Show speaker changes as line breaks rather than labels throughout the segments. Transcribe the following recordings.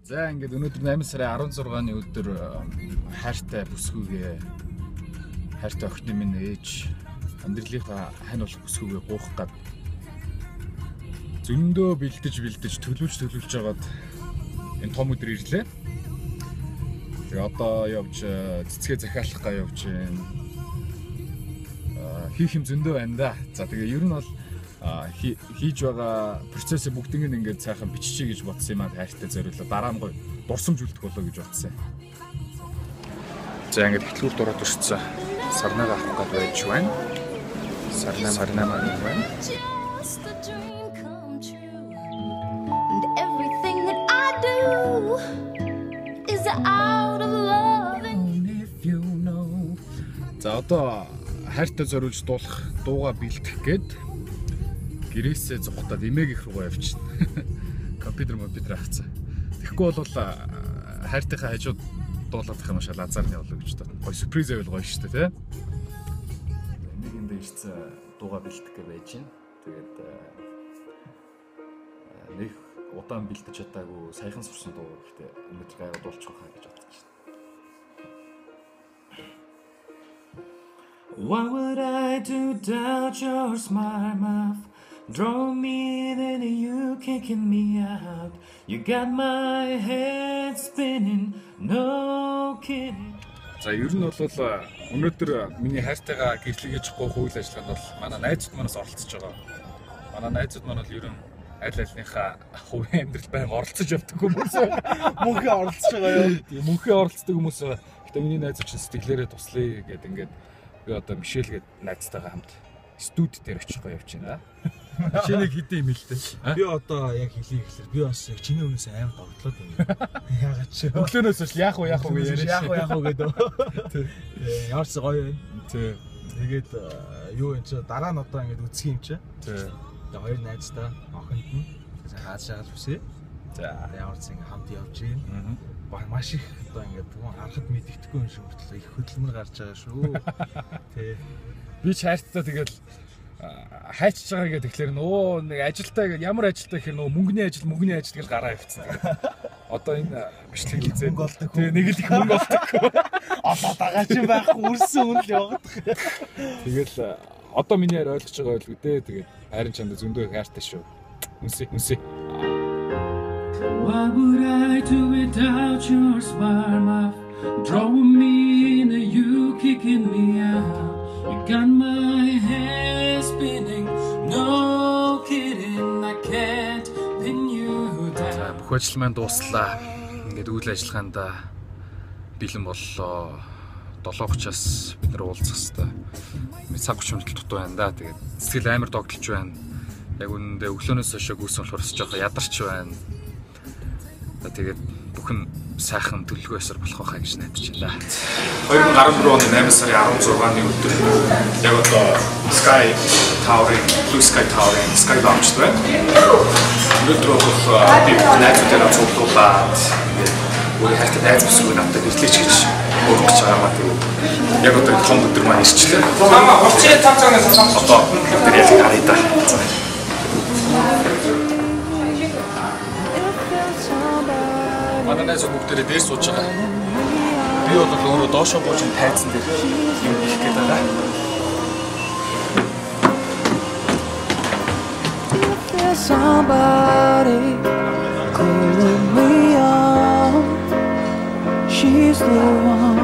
За ингээд өнөөдөр 8 сарын 16-ны өдөр хайртай бүсгүйгээ хайртай охины минь ээж амьдралынхаа хань болох бүсгүйгээ гоох гад зөндөө бэлдэж төлөвлөж жагаад энэ том өдөр ирлээ. Тэгээ одоо явж цэцгээ захиалах га явж байна. Хийх юм зөндөө байна да. За тэгээ ер нь бол хийж байгаа процессыг бүгдийг нь ингээд сайхан биччихье гэж бодсон юм аа хайртай зориулаад дараа нь гоё дурсамж үлдэх болоо гэж бодсон. За ингээд хөтөлбөрт ороод ирсэн. Сарнага авах гээд байж байна. Сарнаа маань байна. За одоо хайртай зориулж дуулах дууга бэлтгэх гээд гэрээсээ зугатаад эмээг их руугаа явчихна. Компьютер хавцаа. Тэгэхгүй бол хайртайхаа хажууд дуулах юм шиг лазарны болоо гэж байна. Гой сюрприз байвал гоё шүү дээ, тэ. Эмээгэндээ ирсэн дууга бэлтгэх гэж байж байна. Тэгээд нэг удаан бэлдэж чадаагүй саяхан сурсан дуу гэхдээ өнөөдөр гайхаад дуулчих واخа гэж бодож байна. What would I do without your smart mouth? Draw me in and you kicking me out. You got my head spinning, no kidding. За ер нь бол өнөөдөр миний хайртайгаа гэрлэгэж гоо хууль ажиллагаанд бол манай найзууд манаас оролцож байгаа. Манай найзууд маань бол ер нь аль альныхаа хувийн амьдрал байнга оролцож явдаг хүмүүс. Мөнхөө оролцож байгаа юу? Тийм мөнхөө оролцдог хүмүүс. Гэтэ миний найз чинь сэтгэлээрээ туслая гэдэг ингээд би одоо Мишель гээд найзтайгаа хамт студ дээр очих гоо явж байна. Чиний хэдэн юм л дээ. Би одоо яг хэлий гэхэлэр би бас яг чиний өмнөөс амар догтлоод байна. Яагаад ч өглөөнөөс л яах вэ гэж яах вэ гэдэг. Яарч гоё байна. Тий. Тэгээд юу энэ ч дараа нь одоо ингэж үсэх юм чи. Тий. Тэгээд хоёр найзтай охинд нь хаад шагаад хүсээ. За яарч ингэ хамт явж гин. Маш их одоо ингэ харахад мэддэхгүй юм шиг хүртэл их хөдөлмөр гарч байгаа шүү. Тий. Би ч хайрцаа тэгэл хайчж байгаа гэхээр нөө нэг ажилтаа ямар ажилтаа гэхээр нөө мөнгөний ажил гэж гараа явцсан. Одоо энэ бичлэг хийzээ. Тэгээ нэг л их мөнгө олдог. Одоо дагаа чи байхгүй үрсэн үнэл яваад. Тэгэл одоо миний хайр ойлгож байгаа байл үдээ. Тэгээд хайрын чамд зөндөө хайртай шүү. Үнсээ. What would I do without your smart mouth? Drawing me in, you kicking me out. You got my head spinning, no kidding, I can't pin you down. Бүх ажил маань дууслаа. Ингээд үйл ажиллагаанд бэлэн боллоо. 7:30-аас бид нар уулзах хэвээр. Мэд цаг 30 минут дутуу байна да. Тэгээд сэтгэл амар догтлж байна. Яг үнэндээ өглөөнөөс хойш гүйсэн болохоор жоох ядарч байна. Тэгээд бүхэн сайхан төлөвлөгөөсөр болох байхаа гэж найдаж байна. 2014 оны 8 сарын 16-ны өдөр яг одоо Sky Tower-ын Sky Lounge байна. Өнөөдөр бол би найзуудаараа цуглуулад өөрөө хайртай найз бүсгүй надад ирлээч гэж өөрөж гэж байгаа маа. Яг одоо том өдөр маань ирчлээ. Мама очие тавцаагаас одоо тэр яг харъя да. Манай найз бүгдээрээ дээр сууж байгаа. Би бол өөрөө доошоо бууж тайзан дээр юм хийх гээд байгаа. Somebody calling me on. She's the one.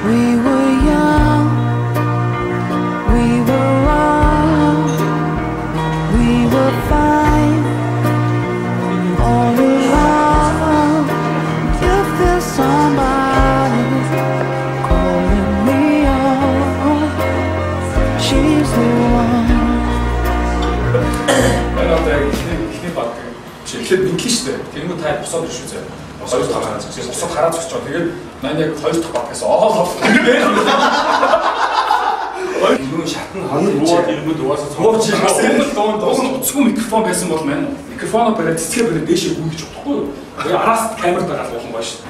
We were young. We were wild. We were fine. All alone. If there's somebody calling me on, she's the one. Эхлээд инглиш шүү дээ. Тэнгүү та босоод ирж үзээ. Хоёр дахь хараа зогсож. Босоод хараа зогсож. Тэгээд маань яг хоёр дахь багаас оолоо. Юу шатны хоёр руугаад ирэнгүүт угаасаа цогцолтой дуусна микрофон байсан бол маань микрофоноо бариад цэцгээ бариад дээшээ гүйж чадахгүй юу? Тэгээ араас камерт гараад болох гоё шүү.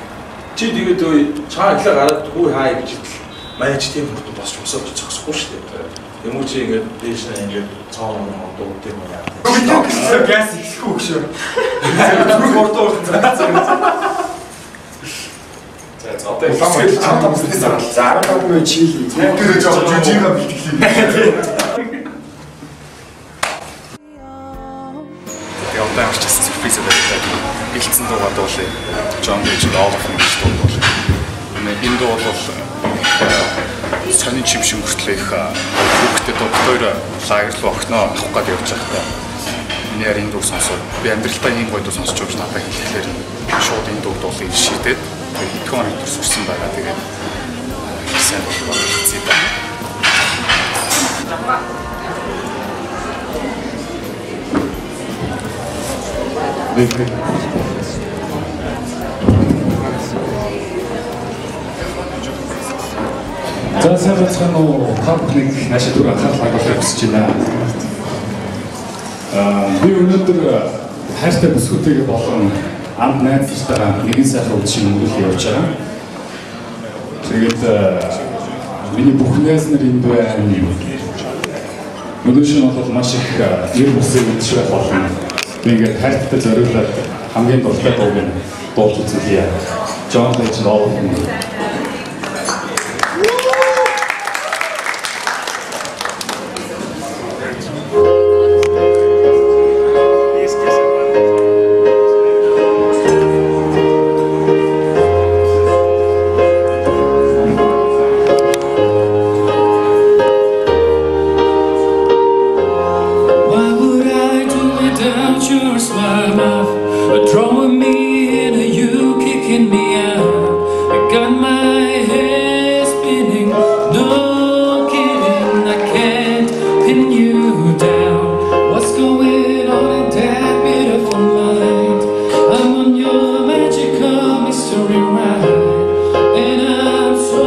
Чи тэгээд чаа иглээ гараад хүү хаа гэж манай ч тийм хүртэл босч босоод зогсохгүй шүү дээ.
Юм уу чи ингээд дээш нь ингээд цаон дууд юм яа.
Газ их хөөх шүү.
Зүрх ордоо урт. За одоо
улаан чамтай бүснээс зараад 15 чийл.
Тэр жоохон жижигхэн бэлтгэл.
Тэгээ одоо ямар ч гэсэн сюрприз байдаг. Бэлдсэн дуугаа дуулъя. John Legend All of Me гэж дуу дуулъя. Энэ дуу бол сонин чимшин хүртэл их хүүхдэд доктор лагер руу огноо авах гээд явж байхдаа энэ яар энэ дуу сонсоод би амьдралтаа ийм гоё дуу сонсч байгаа гэж надад хэлэхээр шууд энэ дуу дуулыг шийдээд хэдхэн хоног төр сурсан байгаа. Тэгээд сайн болов хэцээ байна.
За сайн бацхан уу та бүхнийг наашид түр анхаарал хандуулахыг хүсэж байна. Би өнөөдөр хайртай бүсгүйтэйгээ болон амт найзтайгаа нэгэн сайхан үдшийн өнгөрөх явж байгаа. Тэгээд миний бүх найз нар энд байна. Өнөөдөр бол маш их нэр бүсээ үдших болно. Би ингээд хайртай зориулаад хамгийн дуртай дууг нь дуулж үзье. John Legend All of Me.
Your smile, love, drawing me in, you kicking me out. You got my head spinning, no kidding, I can't pin you down. What's going on in that beautiful mind? I'm on your magical mystery ride, and I'm so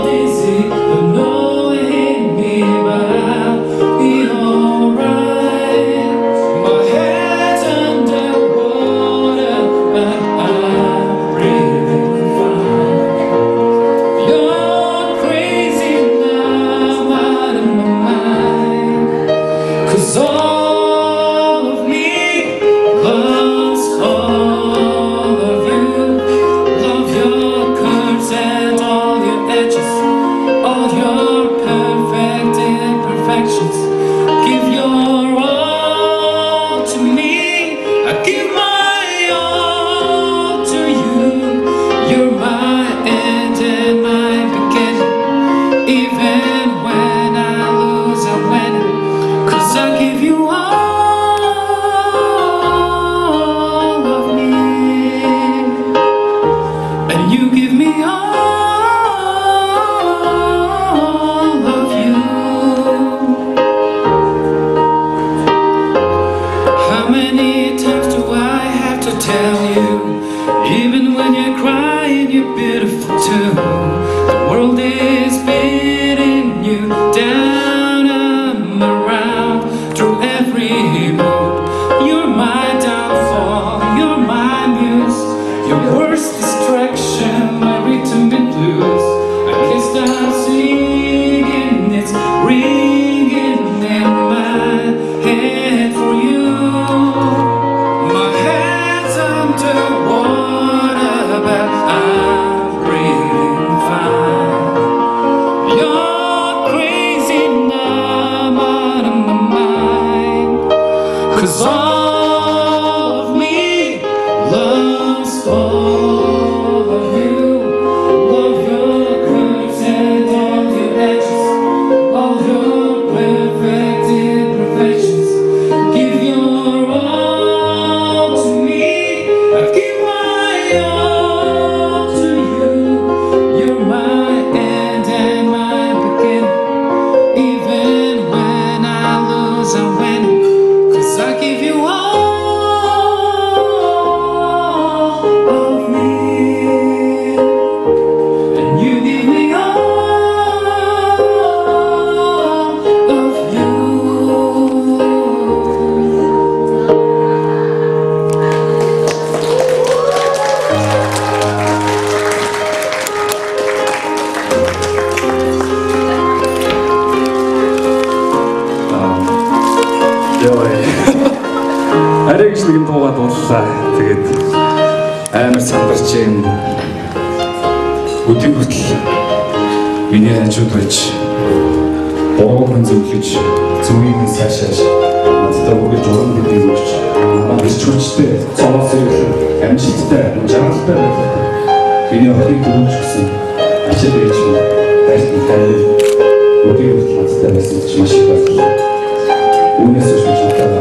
dizzy, but no it hit me, but I'll be alright. You give me all of you. How many times do I have to tell you? Even when you're crying, you're beautiful too. The world is beating you down and around through every mood. You're my downfall, you're my muse, your worst distraction, my rhythm and blues. I can't stop singing, it's ringing in my head for you. My head's underwater, but I'm breathing fine. You're crazy now, I'm out of my mind. 'Cause all of me loves all of you. Love your curves and all your edges, all your perfect imperfections. Give your all to me, I give my all to you. You're my end and my beginning. Even when I lose, I win. 'Cause I give you all
нэгэн дуугаа дууллаа. Тэгээд амар сандарч юм. Өдөрт хүртэл миний хажууд байж буруу хүн зөвлөж зөвийг нь сайшааш надтай үргэлж уран бүтээл өгч манай бичвэрчтэй цомоос ирэх амжилттай жаргалтай байх. Миний охиныг дөрөвч гэсэн ачаал ээж минь тайлбар өдөрт хүртэл надтай байсан ч маш их баярлалаа. Үүнээс ч маш хатаа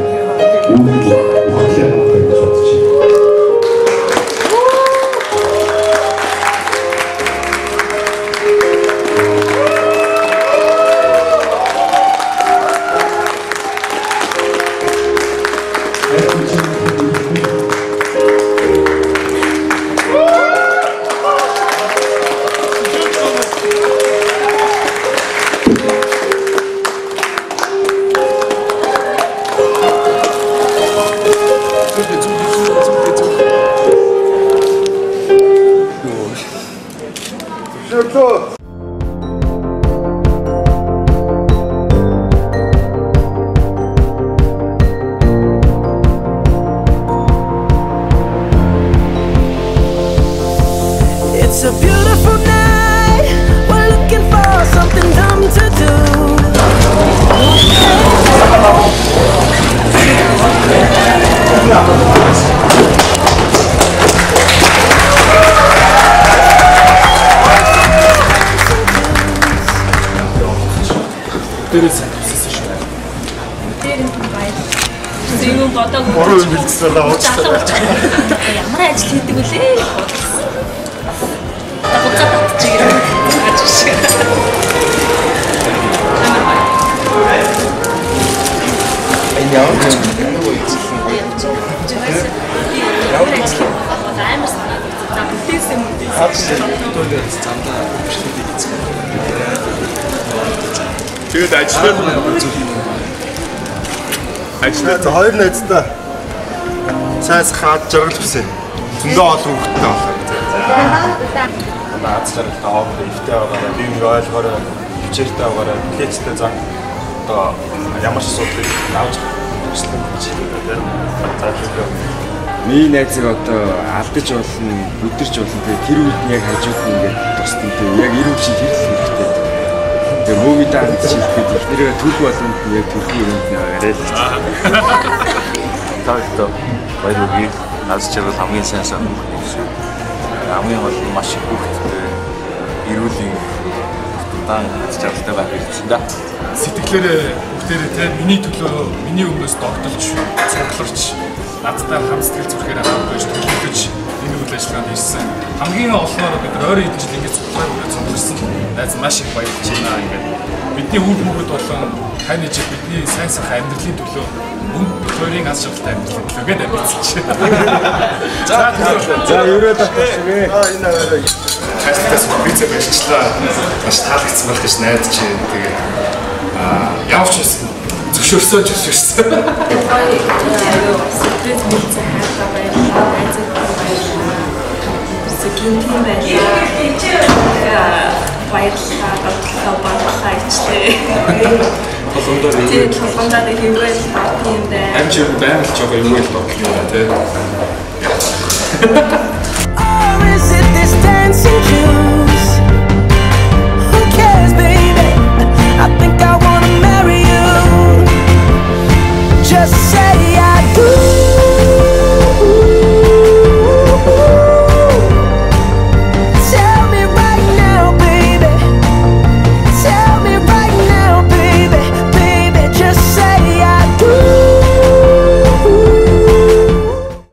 үүнийг ухаалаа гэж бодож байна.
It's a beautiful night. We're looking for something dumb to do.
Дээрээс хийсэн шүү.
Дээрээс баяр. Зөвхөн бодог.
Буруу юм хэлсэн л уучлаа.
Ямар ажил хийдэг вүлээ? Буцаад батчих юм. Ажиж шиг.
Энэ явж байгаа юм.
Тэгээд ажиллаад
хоёр найзтай цаас хаад жаргал хүсэ. Зөндөө олон хүүхдтэй болох. Наад зэрэг таав дэвтэй байгаараа би ингээ ойлгоорой хичээлтэй байгаараа лекцтэй зан одоо ямар ч асуудлыг авч хэрэгслэн гэж хэлдэг. За
Миний найзыг одоо алдаж болно, өдөрч болно. Тэгээ тэр үед яг хажууд нь ингээд тусдаа тэгээ яг эрүүл шиг хэрэгтэй. Тэгээ мууви даанч хийхэд ихнэрээ төрх болгонд нь яг төрх өрөөнд нь арай л.
Таавал баяр үргээ наз чирэл хамгийн сайн сан. Хамгийн гол нь маш их хүүхдтэй эрүүлийн дан жаргалтай байх хэрэгтэй да.
Сэтгэлээрээ бүгдээрээ те миний төлөө миний өмнөөс догдолж цугларч надтай хам сэтгэл зүрхээр хамтдаж төлөвлөж энэ үйл ажиллагаанд ирсэн. Хамгийн олноор бид ойрын хэдэн жил ингэж цуглаар үргэлж цугларсан. Найз маш их баярлж байна ингээд. Бидний үр хөвгөд болон таны жиг бидний сайн сайхан амьдралын төлөө мөнгө тойрын аз жаргалтай амьдралын төлөө гээд амьдсаж.
За ерөөд татчихвээ.
энэ аваарай.
Хайртаас бицээ барьчлаа. Маш таалагдсан байх гэж найдаж байна. Тэгээд явж байсан. Зөвшөөрсөн.
Сэтгэл мэдсэн хайртай баярлалаа. Найзад баярлалаа. Сэтгэлийн баярлалаа. Баярлалаа. Бодлоо бодлоо ичлээ. Тэгээд толгондоо хийвэл юм байна.
Амч юм байна л жоо юм уу л бодлоо юм тий.
Or is it this dancing June?